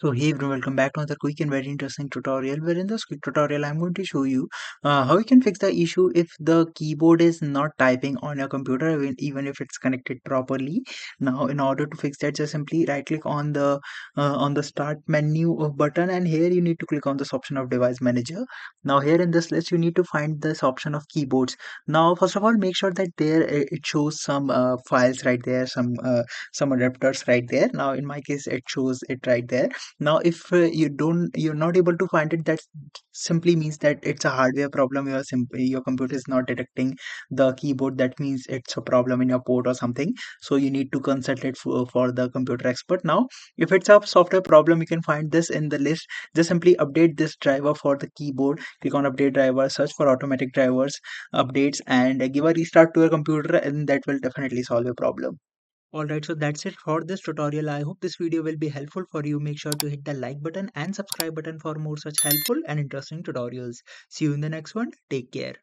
So hey everyone, welcome back to another quick and very interesting tutorial where in this quick tutorial I'm going to show you how you can fix the issue if the keyboard is not typing on your computer even if it's connected properly. Now in order to fix that, just simply right click on the start menu button, and here you need to click on this option of device manager. Now here in this list you need to find this option of keyboards. Now first of all, make sure that there it shows some files right there, some adapters right there. Now in my case it shows it right there. Now if you're not able to find it, that simply means that it's a hardware problem. Your computer is not detecting the keyboard. That means it's a problem in your port or something, so you need to consult it for the computer expert. Now if it's a software problem, you can find this in the list. Just simply update this driver for the keyboard. Click on update driver, search for automatic drivers updates, and give a restart to your computer, and that will definitely solve your problem. Alright, so that's it for this tutorial. I hope this video will be helpful for you. Make sure to hit the like button and subscribe button for more such helpful and interesting tutorials. See you in the next one. Take care.